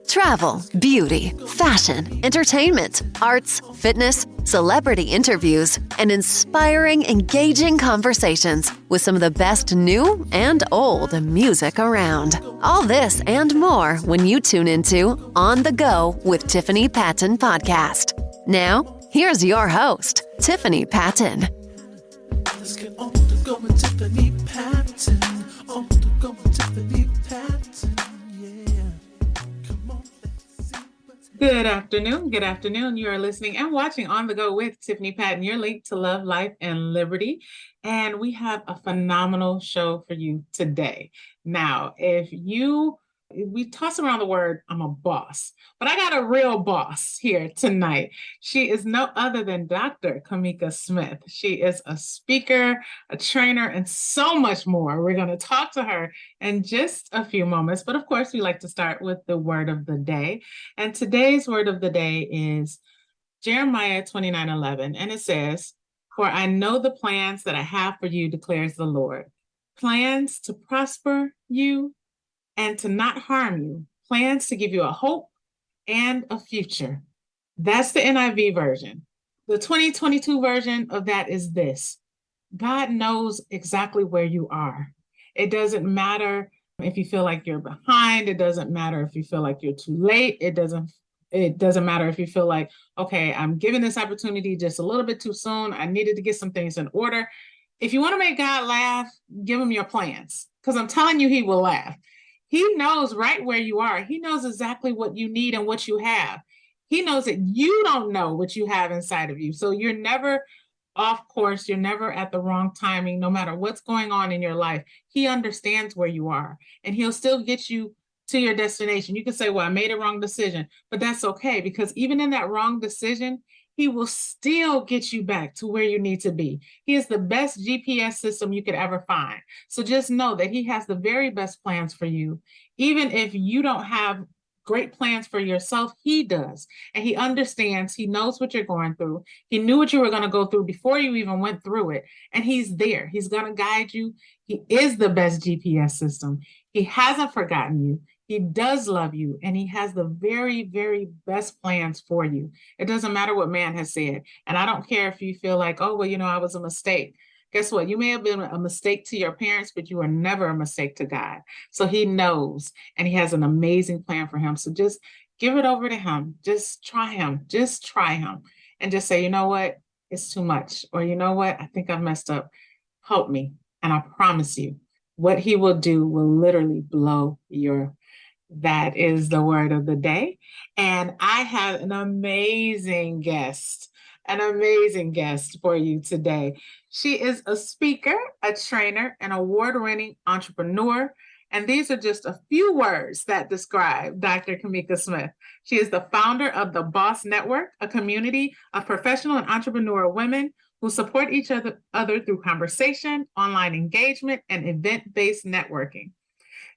Travel, beauty, fashion, entertainment, arts, fitness, celebrity interviews, and inspiring, engaging conversations with some of the best new and old music around. All this and more when you tune into On the Go with Tiffany Patton podcast. Now, here's your host, Tiffany Patton. Let's get on the go with Tiffany Patton. On the go with Tiffany Patton. Good afternoon. You are listening and watching On the Go with Tiffany Patton, your link to love, life, and liberty. And we have a phenomenal show for you today. Now, we toss around the word, I'm a boss, but I got a real boss here tonight. She is no other than Dr. Cameka Smith. She is a speaker, a trainer, and so much more. We're going to talk to her in just a few moments. But of course, we like to start with the word of the day. And today's word of the day is Jeremiah 29:11. And it says, "For I know the plans that I have for you, declares the Lord. Plans to prosper you and to not harm you, plans to give you a hope and a future." That's the NIV version. The 2022 version of that is this: God knows exactly where you are. It doesn't matter if you feel like you're behind. It doesn't matter if you feel like you're too late. It doesn't matter if you feel like, okay, I'm giving this opportunity just a little bit too soon. I needed to get some things in order. If you want to make God laugh, give him your plans, because I'm telling you, he will laugh. He knows right where you are. He knows exactly what you need and what you have. He knows that you don't know what you have inside of you. So you're never off course. You're never at the wrong timing, no matter what's going on in your life. He understands where you are, and he'll still get you to your destination. You can say, well, I made a wrong decision, but that's okay, because even in that wrong decision, he will still get you back to where you need to be. He is the best GPS system you could ever find. So just know that he has the very best plans for you. Even if you don't have great plans for yourself, he does. And he understands, he knows what you're going through. He knew what you were going to go through before you even went through it. And he's there. He's going to guide you. He is the best GPS system. He hasn't forgotten you. He does love you, and he has the very, very best plans for you. It doesn't matter what man has said. And I don't care if you feel like, oh, well, I was a mistake. Guess what? You may have been a mistake to your parents, but you are never a mistake to God. So he knows, and he has an amazing plan for him. So just give it over to him. Just try him. And just say, you know what? It's too much. Or you know what? I think I've messed up. Help me. And I promise you, what he will do will literally blow your. That is the word of the day. And I have an amazing guest for you today. She is a speaker, a trainer, an award-winning entrepreneur. And these are just a few words that describe Dr. Cameka Smith. She is the founder of the Boss Network, a community of professional and entrepreneurial women who support each other through conversation, online engagement, and event-based networking.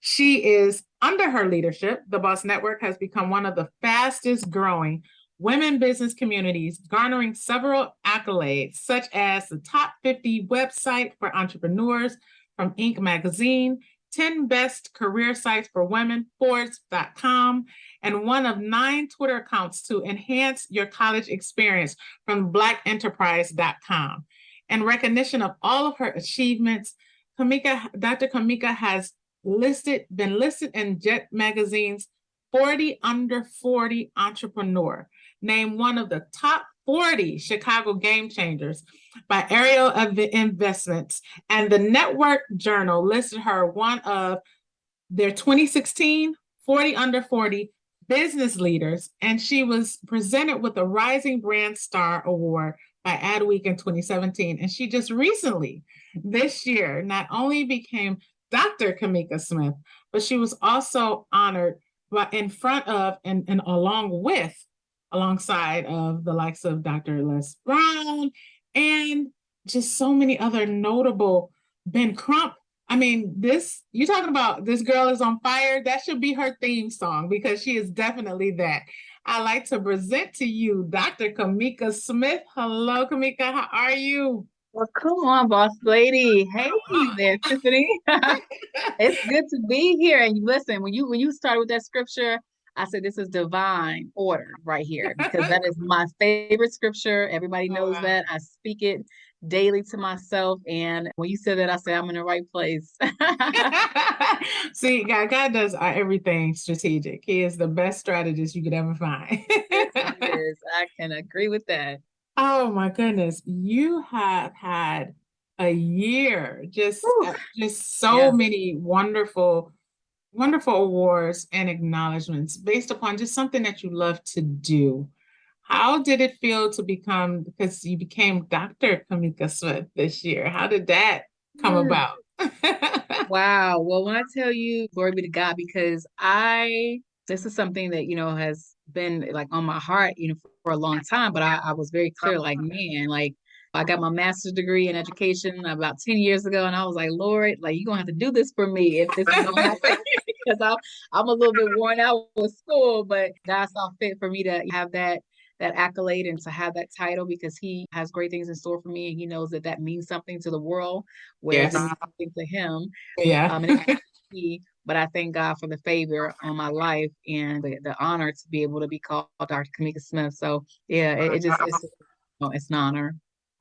She is, under her leadership, the Boss Network has become one of the fastest growing women business communities, garnering several accolades, such as the top 50 website for entrepreneurs from Inc. magazine, 10 best career sites for women, Forbes.com, and one of 9 Twitter accounts to enhance your college experience from blackenterprise.com. In recognition of all of her achievements, Dr. Cameka has been listed in Jet Magazine's 40 Under 40 Entrepreneur, named one of the top 40 Chicago Game Changers by Ariel Investments, and the Network Journal listed her one of their 2016 40 Under 40 business leaders, and she was presented with the Rising Brand Star Award by Adweek in 2017. And she just recently, this year, not only became Dr. Cameka Smith, but she was also honored in front of and alongside of the likes of Dr. Les Brown and just so many other notable, Ben Crump. I mean, you're talking about this girl is on fire. That should be her theme song, because she is definitely that. I'd like to present to you Dr. Cameka Smith. Hello, Cameka. How are you? Well, come on, boss lady. Hey there, Tiffany. It's good to be here. And listen, when you started with that scripture, I said this is divine order right here because that is my favorite scripture. Everybody Oh, knows wow. that. I speak it daily to myself. And when you said that, I said I'm in the right place. See, God does everything strategic. He is the best strategist you could ever find. Yes, he is. I can agree with that. Oh my goodness, you have had a year, Whew. just so Yeah. many wonderful, wonderful awards and acknowledgments based upon just something that you love to do. How did it feel to become, because you became Dr. Cameka Smith this year? How did that come about? Wow. Well, when I tell you, glory be to God, because this is something that, has been like on my heart, for a long time, but I was very clear, like, man, like, I got my master's degree in education about 10 years ago, and I was like, Lord, like, you're gonna have to do this for me if this is gonna happen. Because I'm a little bit worn out with school, but God saw fit for me to have that accolade and to have that title because he has great things in store for me and he knows that that means something to the world whereas Yes. it means something to him. Yeah. And it's me, but I thank God for the favor on my life and the honor to be able to be called Dr. Cameka Smith. So yeah, it's an honor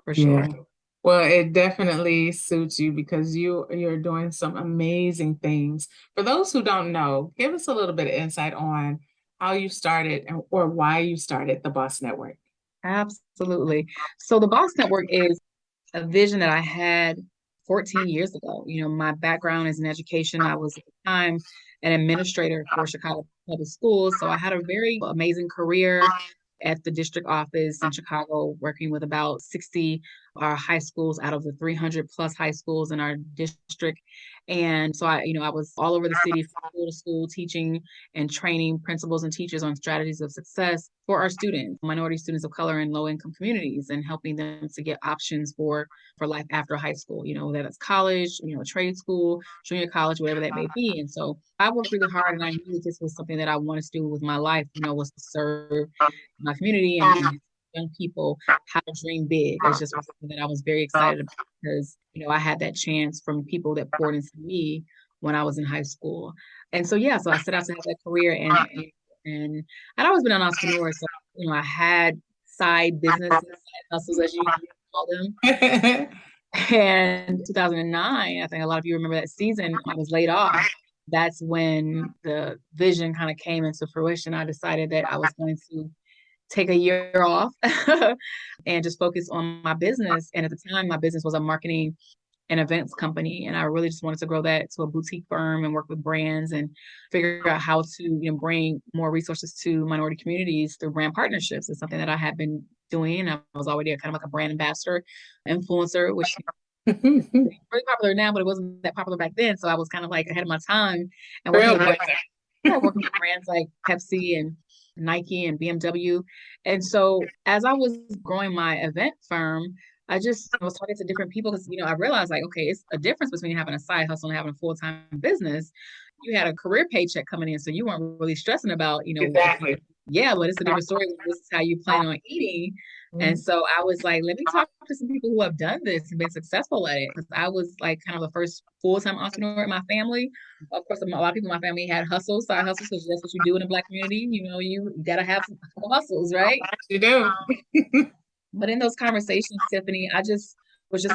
for Yeah. sure. Well, it definitely suits you because you're doing some amazing things. For those who don't know, give us a little bit of insight on how you started or why you started the Boss Network. Absolutely. So the Boss Network is a vision that I had 14 years ago. My background is in education. I was at the time an administrator for Chicago Public Schools. So I had a very amazing career at the district office in Chicago, working with about 60 high schools out of the 300 plus high schools in our district. And so I was all over the city from school to school, teaching and training principals and teachers on strategies of success for our students, minority students of color in low income communities, and helping them to get options for life after high school, that it's college, trade school, junior college, whatever that may be. And so I worked really hard and I knew that this was something that I wanted to do with my life, was to serve my community and young people how to dream big. It's just something that I was very excited about because, I had that chance from people that poured into me when I was in high school. And so, yeah, so I set out to have that career and I'd always been an entrepreneur. So, I had side businesses, side hustles, as you call them. And 2009, I think a lot of you remember that season, I was laid off. That's when the vision kind of came into fruition. I decided that I was going to take a year off and just focus on my business. And at the time, my business was a marketing and events company. And I really just wanted to grow that to a boutique firm and work with brands and figure out how to bring more resources to minority communities through brand partnerships. It's something that I had been doing. I was already kind of like a brand ambassador, influencer, which is really popular now, but it wasn't that popular back then. So I was kind of like ahead of my time and working with brands like Pepsi and Nike and BMW. And so as I was growing my event firm, I was talking to different people because, I realized like, okay, it's a difference between having a side hustle and having a full-time business. You had a career paycheck coming in, so you weren't really stressing about, Exactly. yeah, but it's a different story when this is how you plan on eating. And so I was like, let me talk to some people who have done this and been successful at it. Because I was like kind of the first full-time entrepreneur in my family. Of course, a lot of people in my family had hustles, side hustles, because that's what you do in the Black community. You got to have some hustles, right? You do. But in those conversations, Tiffany, I just was just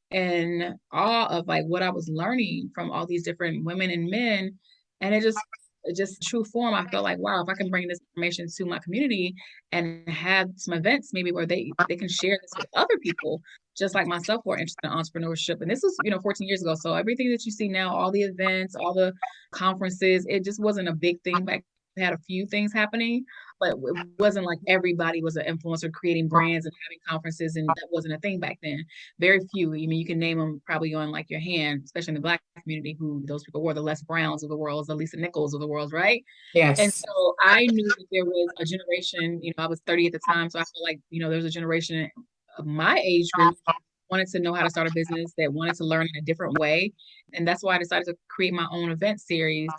in awe of like what I was learning from all these different women and men. And it just true form. I felt like, wow, if I can bring this information to my community and have some events maybe where they can share this with other people, just like myself who are interested in entrepreneurship. And this was, 14 years ago. So everything that you see now, all the events, all the conferences, it just wasn't a big thing back. They had a few things happening, but it wasn't like everybody was an influencer creating brands and having conferences, and that wasn't a thing back then. Very few. I mean, you can name them probably on like your hand, especially in the Black community, who those people were, the Les Browns of the world, the Lisa Nichols of the world, right? And Yes. so I knew that there was a generation, I was 30 at the time, so I feel like, there's a generation of my age group wanted to know how to start a business, that wanted to learn in a different way. And that's why I decided to create my own event series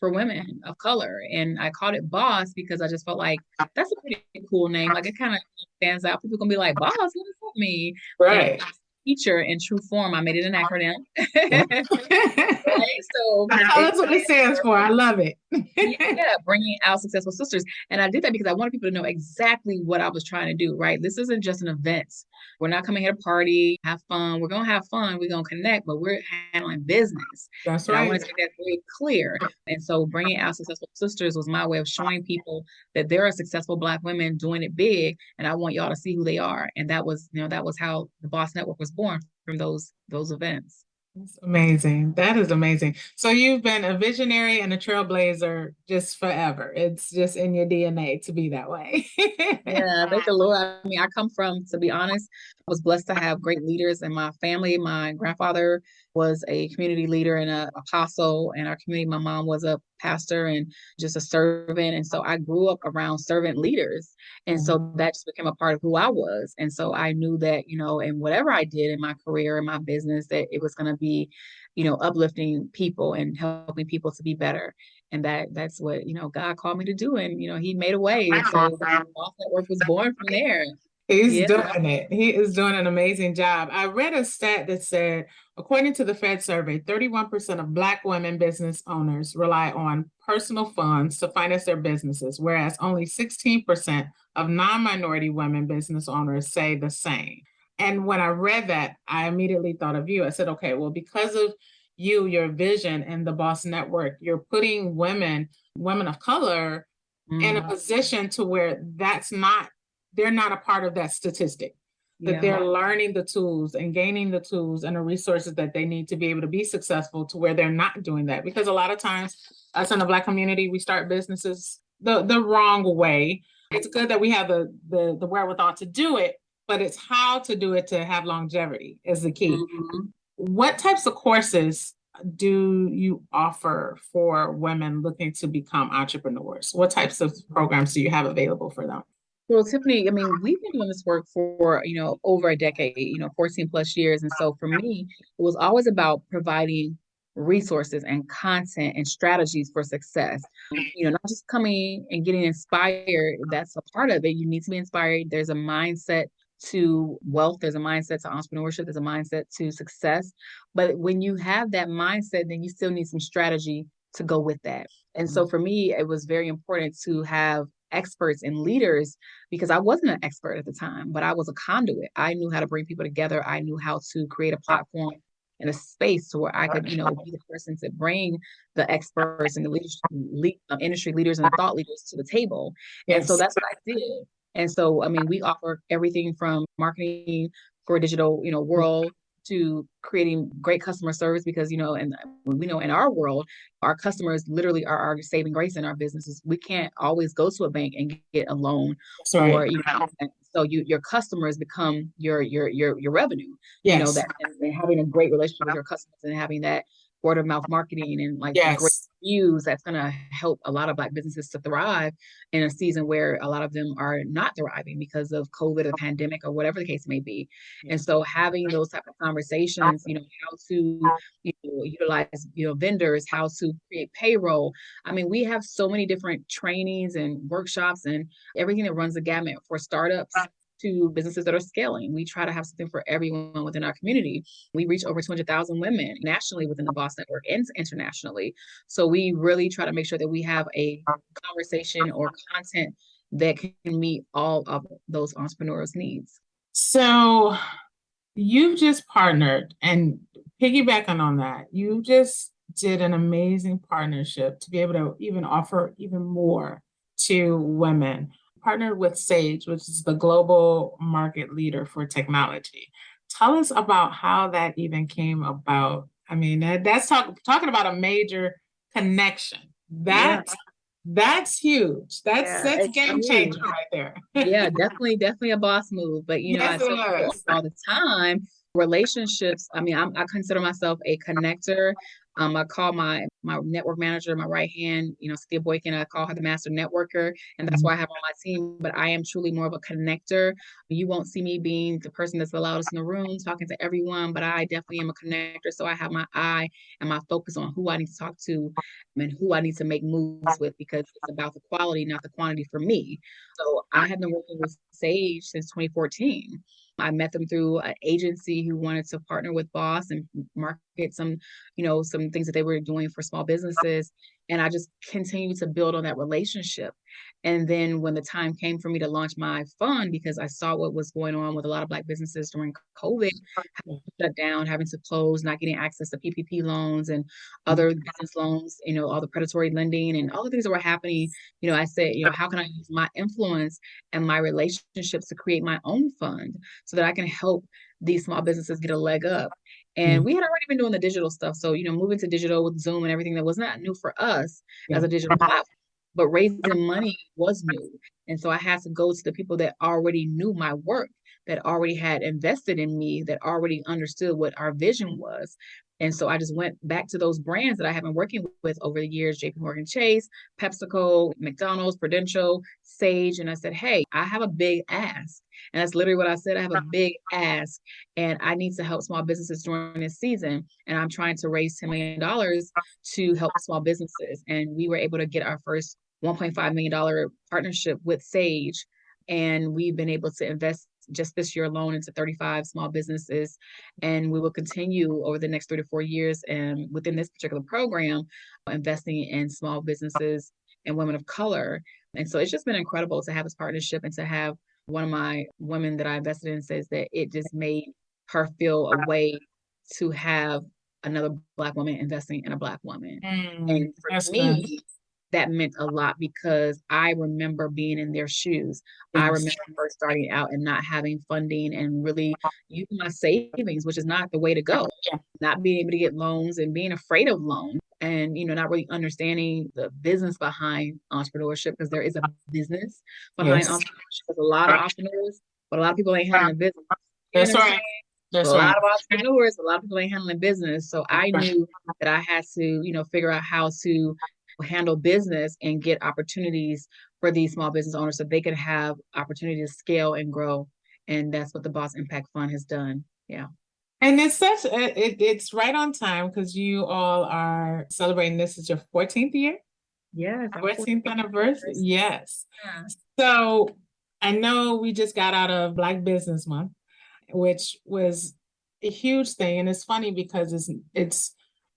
for women of color. And I called it Boss because I just felt like that's a pretty cool name. Like it kind of stands out. People gonna be like, Boss, what does that mean? And Right. teacher in true form, I made it an acronym. Yeah. Right? So That's what it stands for. I love it. yeah, bringing out successful sisters. And I did that because I wanted people to know exactly what I was trying to do, right? This isn't just an event. We're not coming here to party, have fun. We're going to have fun. We're going to connect, but we're handling business. That's And I right. wanted to make that very clear. And so bringing out successful sisters was my way of showing people that there are successful Black women doing it big. And I want y'all to see who they are. And that was, that was how the Boss Network was born, from those events. That's amazing. That is amazing. So you've been a visionary and a trailblazer just forever. It's just in your DNA to be that way. Yeah, thank the Lord. I mean, I come from, to be honest, I was blessed to have great leaders in my family. My grandfather was a community leader and an apostle in our community. My mom was a pastor and just a servant. And so I grew up around servant leaders. And so that just became a part of who I was. And so I knew that, and whatever I did in my career, in my business, that it was going to be, uplifting people and helping people to be better. And that's what, God called me to do. And, he made a way. And so the Boss Network was born from there. He's doing it. He is doing an amazing job. I read a stat that said, according to the Fed survey, 31% of Black women business owners rely on personal funds to finance their businesses, whereas only 16% of non-minority women business owners say the same. And when I read that, I immediately thought of you. I said, okay, well, because of you, your vision and the Boss Network, you're putting women of color in a position to where they're not a part of that statistic, that they're learning the tools and gaining the tools and the resources that they need to be able to be successful, to where they're not doing that. Because a lot of times us in the Black community, we start businesses the wrong way. It's good that we have the wherewithal to do it, but it's how to do it to have longevity is the key. What types of courses do you offer for women looking to become entrepreneurs? What types of programs do you have available for them? Well, Tiffany, I mean, we've been doing this work for, over a decade, 14 plus years. And so for me, it was always about providing resources and content and strategies for success. Not just coming and getting inspired. That's a part of it. You need to be inspired. There's a mindset to wealth. There's a mindset to entrepreneurship. There's a mindset to success. But when you have that mindset, then you still need some strategy to go with that. And so for me, it was very important to have experts and leaders, because I wasn't an expert at the time, but I was a conduit. I knew how to bring people together. I knew how to create a platform and a space to where I could, be the person to bring the experts and the industry leaders and the thought leaders to the table. And so that's what I did. And so, I mean, we offer everything from marketing for a digital, world, to creating great customer service, because, and we know in our world, our customers literally are our saving grace in our businesses. We can't always go to a bank and get a loan. Or, so your customers become your revenue. Yes. That, and having a great relationship with your customers and having that word of mouth marketing and great reviews, that's going to help a lot of Black businesses to thrive in a season where a lot of them are not thriving because of COVID or pandemic or whatever the case may be. And so having those type of conversations, how to utilize vendors, how to create payroll. I mean, we have so many different trainings and workshops and everything that runs the gamut for startups to businesses that are scaling. We try to have something for everyone within our community. We reach over 200,000 women nationally within the Boss Network and internationally. So we really try to make sure that we have a conversation or content that can meet all of those entrepreneurs' needs. So you've just partnered, and piggybacking on that, you just did an amazing partnership to be able to even offer even more to women. Partnered with Sage, which is the global market leader for technology. Tell us about how that even came about. I mean, that's talking about a major connection. That's huge. That's game changer right there. Yeah, definitely a boss move. But I tell people all the time, relationships. I mean, I consider myself a connector. I call my my network manager, my right hand, Cynthia Boykin, I call her the master networker, and that's why I have on my team. But I am truly more of a connector. You won't see me being the person that's the loudest in the room, talking to everyone, but I definitely am a connector. So I have my eye and my focus on who I need to talk to and who I need to make moves with, because it's about the quality, not the quantity for me. So I have been working with Sage since 2014. I met them through an agency who wanted to partner with Boss and market some things that they were doing for small businesses. And I just continued to build on that relationship. And then when the time came for me to launch my fund, because I saw what was going on with a lot of Black businesses during COVID, having to shut down, having to close, not getting access to PPP loans and other business loans, all the predatory lending and all the things that were happening, I said, how can I use my influence and my relationships to create my own fund so that I can help these small businesses get a leg up? And we had already been doing the digital stuff. So, moving to digital with Zoom and everything, that was not new for us as a digital platform, but raising money was new. And so I had to go to the people that already knew my work, that already had invested in me, that already understood what our vision was. And so I just went back to those brands that I have been working with over the years, JP Morgan Chase, PepsiCo, McDonald's, Prudential, Sage. And I said, hey, I have a big ask. And that's literally what I said. I have a big ask and I need to help small businesses during this season. And I'm trying to raise $10 million to help small businesses. And we were able to get our first $1.5 million partnership with Sage. And we've been able to invest just this year alone into 35 small businesses. And we will continue over the next 3 to 4 years. And within this particular program, investing in small businesses and women of color. And so it's just been incredible to have this partnership and to have one of my women that I invested in says that it just made her feel a way to have another Black woman investing in a Black woman. And for me, that meant a lot because I remember being in their shoes. I remember first starting out and not having funding and really using my savings, which is not the way to go. Not being able to get loans and being afraid of loans and, not really understanding the business behind entrepreneurship, because there is a business behind entrepreneurship. There's a lot of entrepreneurs, but a lot of people ain't handling business. That's right. There's a lot of entrepreneurs, a lot of people ain't handling business. So I knew that I had to, figure out how to handle business and get opportunities for these small business owners so they could have opportunity to scale and grow. And that's what the Boss Impact Fund has done. Yeah. And it's right on time because you all are celebrating, this is your 14th year? Yes. 14th anniversary. Yes. Yeah. So I know we just got out of Black Business Month, which was a huge thing. And it's funny because it's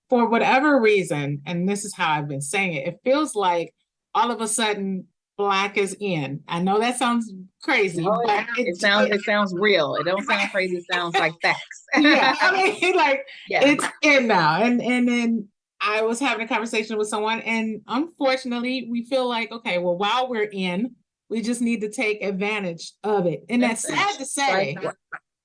for whatever reason, and this is how I've been saying it, it feels like all of a sudden Black is in. I know that sounds crazy, but it sounds real. It don't sound crazy. It sounds like facts. Yeah, it's in now. And then I was having a conversation with someone, and unfortunately, we feel like, okay, well, while we're in, we just need to take advantage of it. And that's sad to say. Right.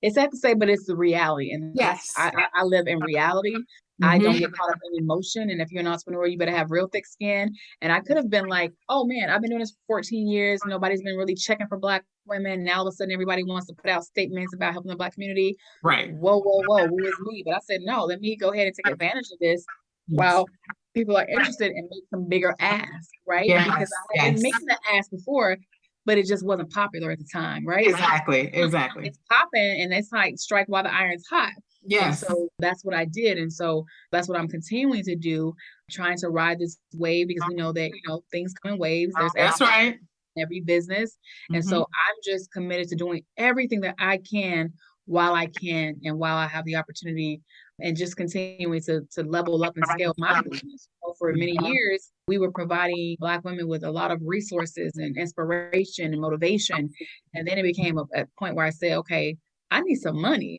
It's sad to say, but it's the reality. And yes, I live in reality. I don't get caught up in emotion. And if you're an entrepreneur, you better have real thick skin. And I could have been like, oh man, I've been doing this for 14 years. Nobody's been really checking for Black women. Now all of a sudden, everybody wants to put out statements about helping the Black community. Right. Whoa, who is me? But I said, no, let me go ahead and take advantage of this while people are interested and make some bigger ask, right? Yes. Because I had been making that ask before, but it just wasn't popular at the time, right? Exactly. It's popping, and it's like strike while the iron's hot. Yes. And so that's what I did. And so that's what I'm continuing to do, trying to ride this wave, because we know that, things come in waves. That's right. Every business. And so I'm just committed to doing everything that I can while I can and while I have the opportunity, and just continuing to level up and scale my business. So for many years, we were providing Black women with a lot of resources and inspiration and motivation. And then it became a point where I said, okay, I need some money.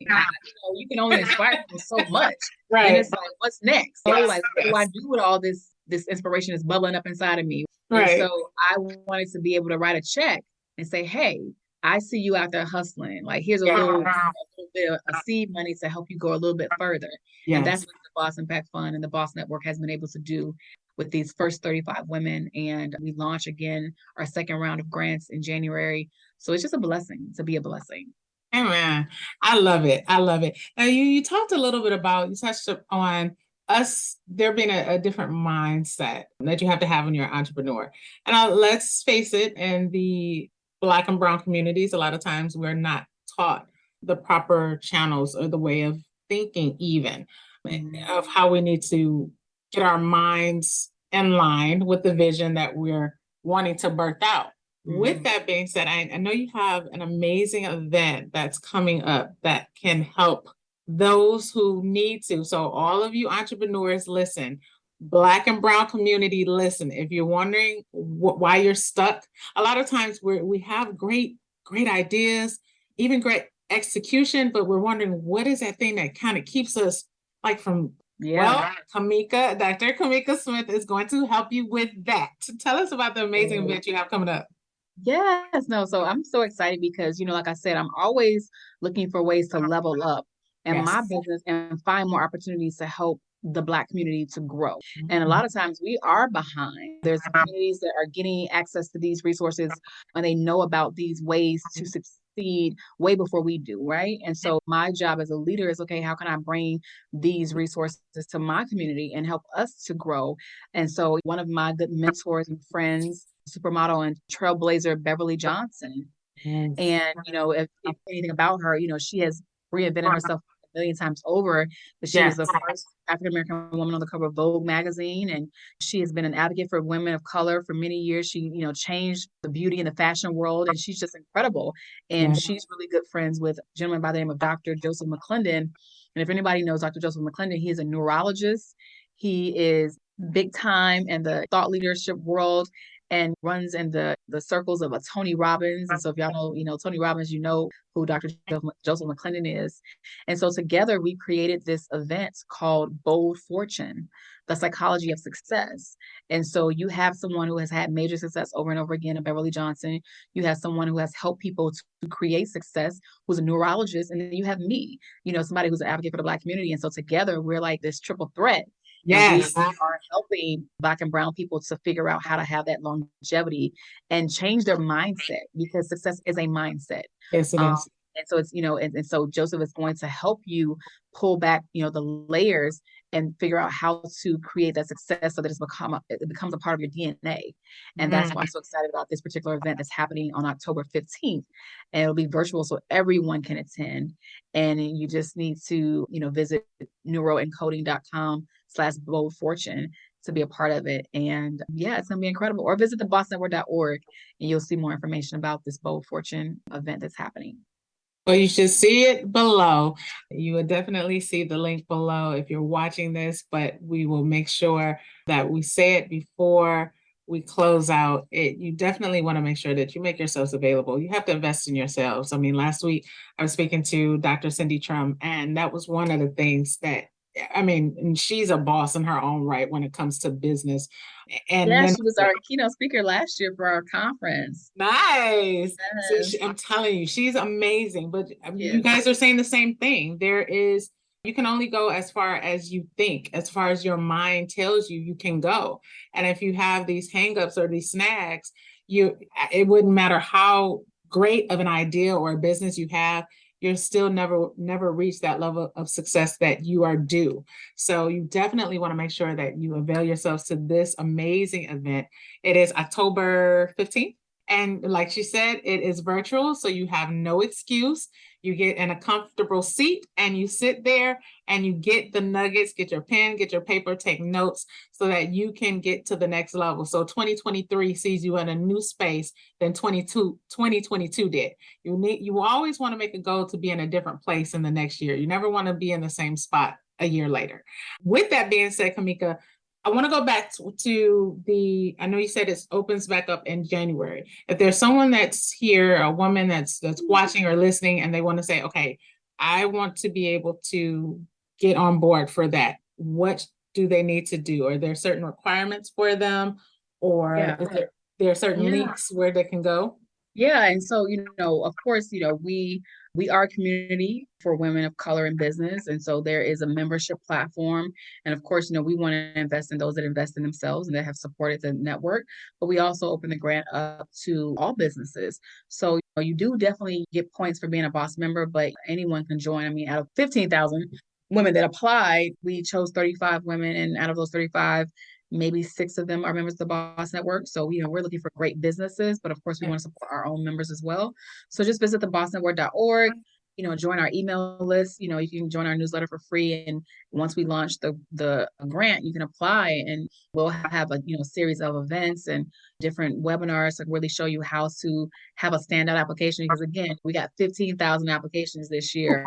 You can only inspire people so much. Right. And it's like, what's next? So like, what do I do with all this inspiration is bubbling up inside of me? Right. And so I wanted to be able to write a check and say, hey, I see you out there hustling. Like, here's a little bit of seed money to help you go a little bit further. Yes. And that's what the Boss Impact Fund and the Boss Network has been able to do with these first 35 women. And we launch again our second round of grants in January. So it's just a blessing to be a blessing. Amen. I love it. I love it. Now you talked a little bit about, you touched on us there being a different mindset that you have to have when you're an entrepreneur. And let's face it, in the Black and Brown communities, a lot of times we're not taught the proper channels or the way of thinking, even of how we need to get our minds in line with the vision that we're wanting to birth out. With that being said, I know you have an amazing event that's coming up that can help those who need to. So all of you entrepreneurs, listen. Black and Brown community, listen. If you're wondering why you're stuck, a lot of times we have great ideas, even great execution, but we're wondering what is that thing that kind of keeps us like from. Well, Dr. Cameka Smith is going to help you with that. Tell us about the amazing event you have coming up. Yes, no. So I'm so excited because, like I said, I'm always looking for ways to level up in my business and find more opportunities to help the Black community to grow. And a lot of times we are behind. There's communities that are getting access to these resources and they know about these ways to succeed way before we do, right? And so my job as a leader is, okay, how can I bring these resources to my community and help us to grow? And so one of my good mentors and friends, supermodel and trailblazer Beverly Johnson. And, if anything about her, she has reinvented herself a million times over. But she was the first African-American woman on the cover of Vogue magazine. And she has been an advocate for women of color for many years. She, changed the beauty and the fashion world. And she's just incredible. And she's really good friends with a gentleman by the name of Dr. Joseph McClendon. And if anybody knows Dr. Joseph McClendon, he is a neurologist. He is big time in the thought leadership world and runs in the circles of a Tony Robbins. And so if y'all know, Tony Robbins, you know who Dr. Joseph McClendon is. And so together we created this event called Bold Fortune, the psychology of success. And so you have someone who has had major success over and over again in Beverly Johnson. You have someone who has helped people to create success, who's a neurologist. And then you have me, somebody who's an advocate for the Black community. And so together we're like this triple threat. Yes. And we are helping Black and Brown people to figure out how to have that longevity and change their mindset, because success is a mindset. Yes, it is. And so it's, and so Joseph is going to help you pull back, the layers and figure out how to create that success so that it becomes a part of your DNA. And that's why I'm so excited about this particular event that's happening on October 15th. And it'll be virtual so everyone can attend. And you just need to, visit neuroencoding.com/bold fortune to be a part of it. And it's going to be incredible. Or visit thebostonnetwork.org and you'll see more information about this Bold Fortune event that's happening. Well, you should see it below. You will definitely see the link below if you're watching this, but we will make sure that we say it before we close out. You definitely want to make sure that you make yourselves available. You have to invest in yourselves. I mean, last week I was speaking to Dr. Cindy Trum, and that was one of the things that, and she's a boss in her own right when it comes to business. And then, she was our keynote speaker last year for our conference. Nice. Yes. So I'm telling you, she's amazing. But you guys are saying the same thing. You can only go as far as you think, as far as your mind tells you can go. And if you have these hangups or these snags, it wouldn't matter how great of an idea or a business you have, you're still never reach that level of success that you are due. So you definitely want to make sure that you avail yourselves to this amazing event. It is October 15th. And like she said, it is virtual, so you have no excuse. You get in a comfortable seat and you sit there and you get the nuggets, get your pen, get your paper, take notes so that you can get to the next level. So 2023 sees you in a new space than 2022 did. You always want to make a goal to be in a different place in the next year. You never want to be in the same spot a year later. With that being said, Cameka, I want to go back to I know you said it opens back up in January. If there's someone that's here, a woman that's watching or listening, and they want to say, okay, I want to be able to get on board for that, what do they need to do? Are there certain requirements for them, or is there certain links where they can go? Yeah. And so, of course, we are a community for women of color in business. And so there is a membership platform. And of course, we want to invest in those that invest in themselves and that have supported the network. But we also open the grant up to all businesses. So you do definitely get points for being a boss member, but anyone can join. I mean, out of 15,000, women that applied, we chose 35 women, and out of those 35, maybe 6 of them are members of the Boss Network. So, we're looking for great businesses, but of course, we want to support our own members as well. So just visit thebossnetwork.org, join our email list. You can join our newsletter for free. And once we launch the grant, you can apply, and we'll have a series of events and different webinars to really show you how to have a standout application. Because again, we got 15,000 applications this year.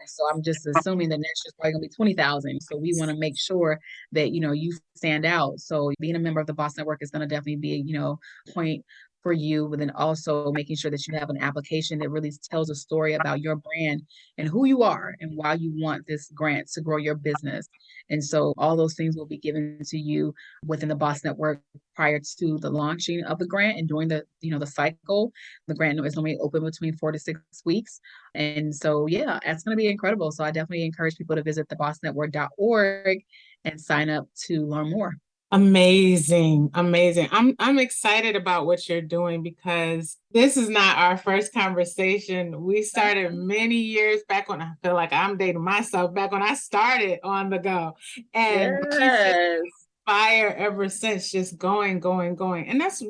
So I'm just assuming that next year's probably gonna be 20,000. So we want to make sure that, you stand out. So being a member of the Boss Network is going to definitely be, a point for you, but then also making sure that you have an application that really tells a story about your brand and who you are and why you want this grant to grow your business. And so all those things will be given to you within the Boss Network prior to the launching of the grant and during the, the cycle. The grant is normally open between 4 to 6 weeks. And so, yeah, it's going to be incredible. So I definitely encourage people to visit thebossnetwork.org and sign up to learn more. Amazing. Amazing. I'm excited about what you're doing because this is not our first conversation. We started many years back when I feel like I'm dating myself back when I started On the Go. And yes. fire ever since, just going. And that's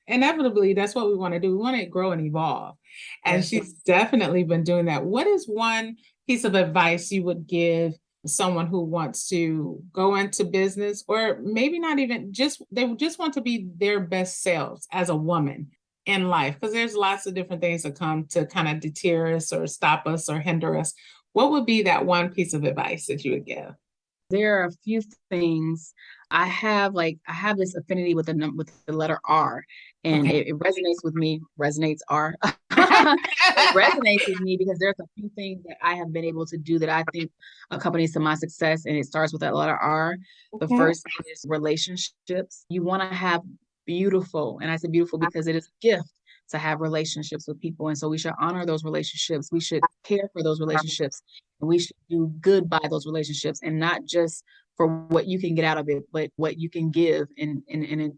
inevitably, that's what we want to do. We want to grow and evolve. And she's definitely been doing that. What is one piece of advice you would give someone who wants to go into business, or maybe not even they just want to be their best selves as a woman in life? Because there's lots of different things that come to kind of deter us or stop us or hinder us. What would be that one piece of advice that you would give? There are a few things. I have this affinity with the letter R, and it resonates with me. Resonates R. It resonates with me because there's a few things that I have been able to do that I think accompanies to my success, and it starts with that letter R. The first is relationships. You want to have beautiful, and I say beautiful because it is a gift to have relationships with people, and so we should honor those relationships. We should care for those relationships, and we should do good by those relationships, and not just for what you can get out of it, but what you can give in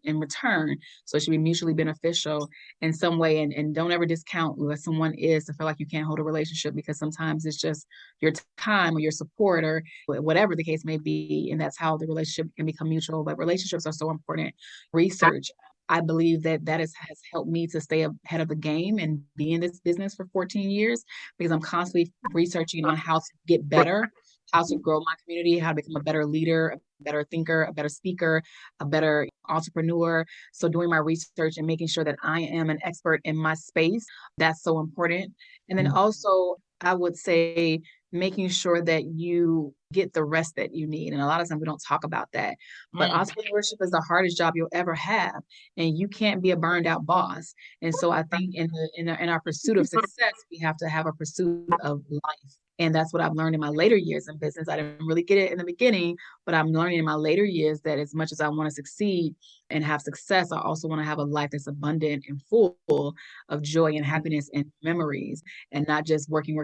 return. So it should be mutually beneficial in some way, and don't ever discount what someone is to feel like you can't hold a relationship, because sometimes it's just your time or your support or whatever the case may be, and that's how the relationship can become mutual. But relationships are so important. Research. I believe that has helped me to stay ahead of the game and be in this business for 14 years, because I'm constantly researching on how to get better, how to grow my community, how to become a better leader, a better thinker, a better speaker, a better entrepreneur. So doing my research and making sure that I am an expert in my space, that's so important. And then also, I would say making sure that you get the rest that you need. And a lot of times we don't talk about that. But entrepreneurship is the hardest job you'll ever have. And you can't be a burned out boss. And so I think in our pursuit of success, we have to have a pursuit of life. And that's what I've learned in my later years in business. I didn't really get it in the beginning, but I'm learning in my later years that as much as I want to succeed and have success, I also want to have a life that's abundant and full of joy and happiness and memories, and not just working.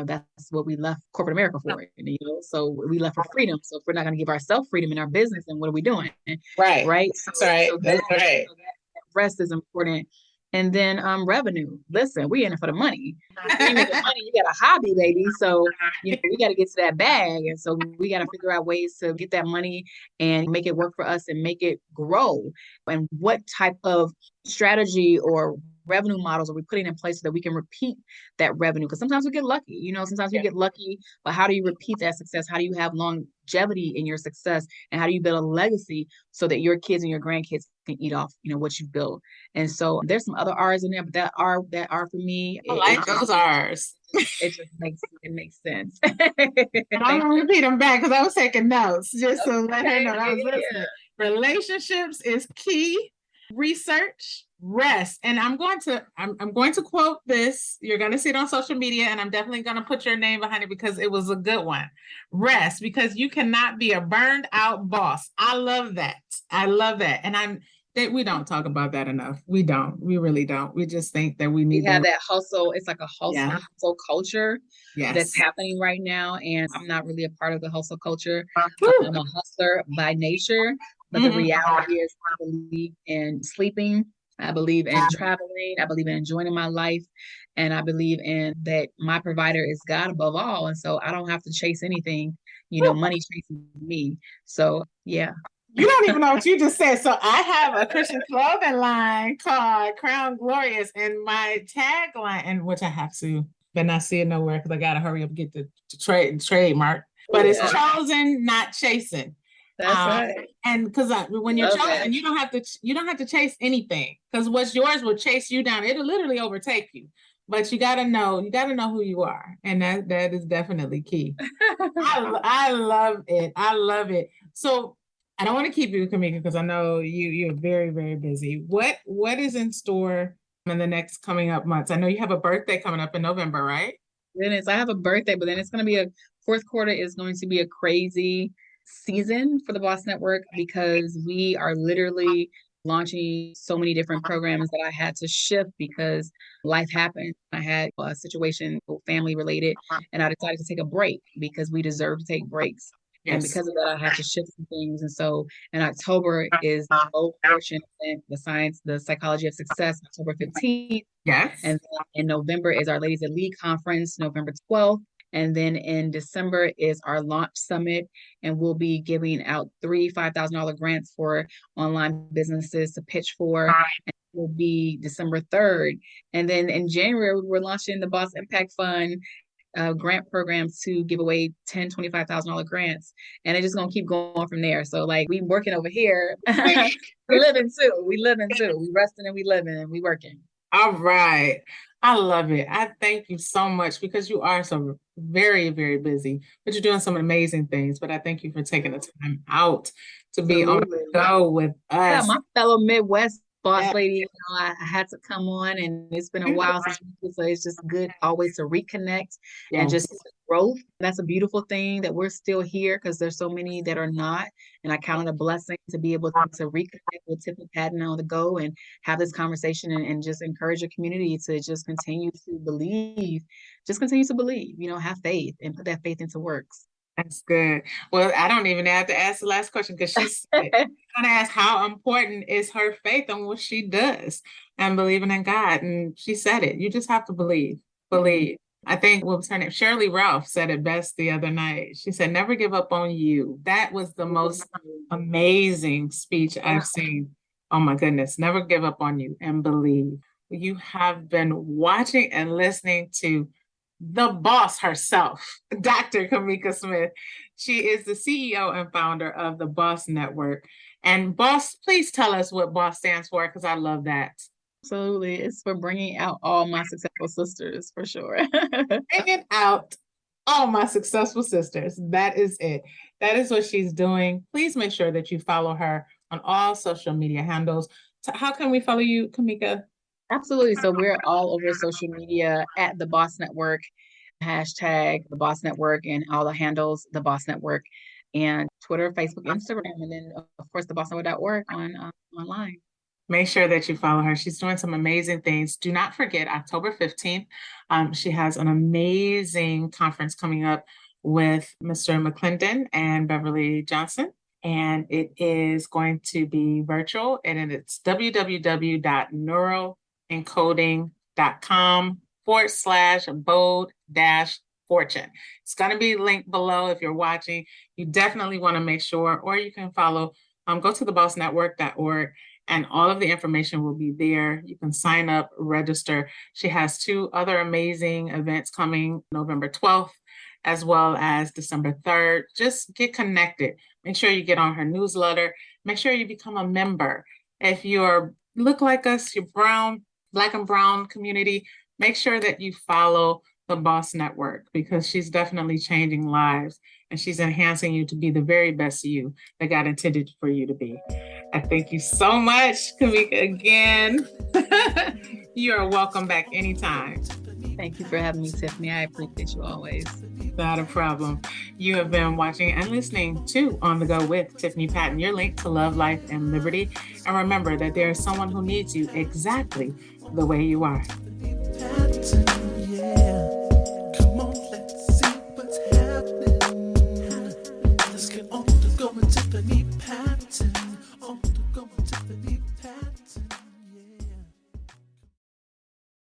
That's what we left corporate America for, so we left for freedom. So if we're not going to give ourselves freedom in our business, then what are we doing? Right. Right. That's right. That's right. So that rest is important. And then revenue. Listen, we in it for the money. If you make the money, you got a hobby, baby. So we got to get to that bag. And so we got to figure out ways to get that money and make it work for us and make it grow. And what type of strategy or revenue models are we putting in place so that we can repeat that revenue? Because sometimes we get lucky, sometimes we get lucky, but how do you repeat that success? How do you have longevity in your success? And how do you build a legacy so that your kids and your grandkids can eat off, what you build? And so there's some other R's in there, but that R for me, I like those R's. It just makes sense. I'm gonna repeat them back because I was taking notes just to let her know I was listening. Relationships is key. Research, rest. And I'm going to quote this. You're going to see it on social media, and I'm definitely going to put your name behind it because it was a good one. Rest, because you cannot be a burned out boss. I love that. And we don't talk about that enough. We really don't. We just think that we need to have that hustle. It's like a hustle culture that's happening right now. And I'm not really a part of the hustle culture. I'm a hustler by nature. But the reality is I believe in sleeping. I believe in traveling. I believe in enjoying my life. And I believe in that my provider is God above all. And so I don't have to chase anything. Money chases me. So yeah. You don't even know what you just said. So I have a Christian clothing line called Crown Glorious, and my tagline, and which I have to, but not see it nowhere because I gotta hurry up and get the trademark. But it's chosen, not chasing. That's right. And because when you're chosen, that. you don't have to chase anything, because what's yours will chase you down. It'll literally overtake you. But you gotta know who you are, and that is definitely key. I love it. I love it. So I don't want to keep you, Cameka, because I know you're very, very busy. What is in store in the next coming up months? I know you have a birthday coming up in November, right? Goodness, I have a birthday, but then it's going to be a fourth quarter is going to be a crazy season for the Boss Network because we are literally launching so many different programs that I had to shift because life happened. I had a situation, family related, and I decided to take a break because we deserve to take breaks. Yes. And because of that, I had to shift some things. And so in October is the Bold Fortune event, the Psychology of Success, October 15th. Yes. And in November is our Ladies that Lead Conference, November 12th. And then in December is our launch summit, and we'll be giving out 3 $5,000 grants for online businesses to pitch for. And it will be December 3rd. And then in January, we're launching the Boss Impact Fund grant programs to give away $10,000, $25,000 grants. And it's just going to keep going from there. So like we working over here, we living too. We resting and we living and we working. All right. I love it. I thank you so much because you are so very, very busy, but you're doing some amazing things. But I thank you for taking the time out to be on the go with us. Yeah, my fellow Midwest boss lady, I had to come on, and it's been a while since we, so it's just good always to reconnect and just growth. That's a beautiful thing that we're still here because there's so many that are not. And I count it a blessing to be able to reconnect with Tiffany Patton on the go and have this conversation and just encourage your community to just continue to believe, have faith and put that faith into works. That's good. Well, I don't even have to ask the last question because she's going to ask how important is her faith on what she does and believing in God. And she said it. You just have to believe. I think what was her name? Shirley Ralph said it best the other night. She said, never give up on you. That was the most amazing speech I've seen. Oh my goodness. Never give up on you and believe. You have been watching and listening to the boss herself, Dr. Cameka Smith. She is the CEO and founder of the Boss Network. And Boss, please tell us what Boss stands for, because I love that. Absolutely. It's for bringing out all my successful sisters, for sure. Bringing out all my successful sisters. That is it. That is what she's doing. Please make sure that you follow her on all social media handles. How can we follow you, Cameka? Absolutely. So we're all over social media at the Boss Network, hashtag the Boss Network, and all the handles, the Boss Network, and Twitter, Facebook, Instagram, and then of course the bossnetwork.org on online. Make sure that you follow her. She's doing some amazing things. Do not forget October 15th. She has an amazing conference coming up with Mr. McClendon and Beverly Johnson. And it is going to be virtual, and it's www.neuroencoding.com/bold-fortune. It's going to be linked below if you're watching. You definitely want to make sure, or you can follow, go to thebossnetwork.org, and all of the information will be there. You can sign up, register. She has 2 other amazing events coming November 12th, as well as December 3rd. Just get connected. Make sure you get on her newsletter. Make sure you become a member. If you look like us, you're brown, Black and brown community, make sure that you follow the Boss Network, because she's definitely changing lives and she's enhancing you to be the very best you that God intended for you to be. I thank you so much, Cameka, again. You are welcome back anytime. Thank you for having me, Tiffany. I appreciate you always. Not a problem. You have been watching and listening to On the Go with Tiffany Patton, your link to love, life, and liberty. And remember that there is someone who needs you exactly the way you are.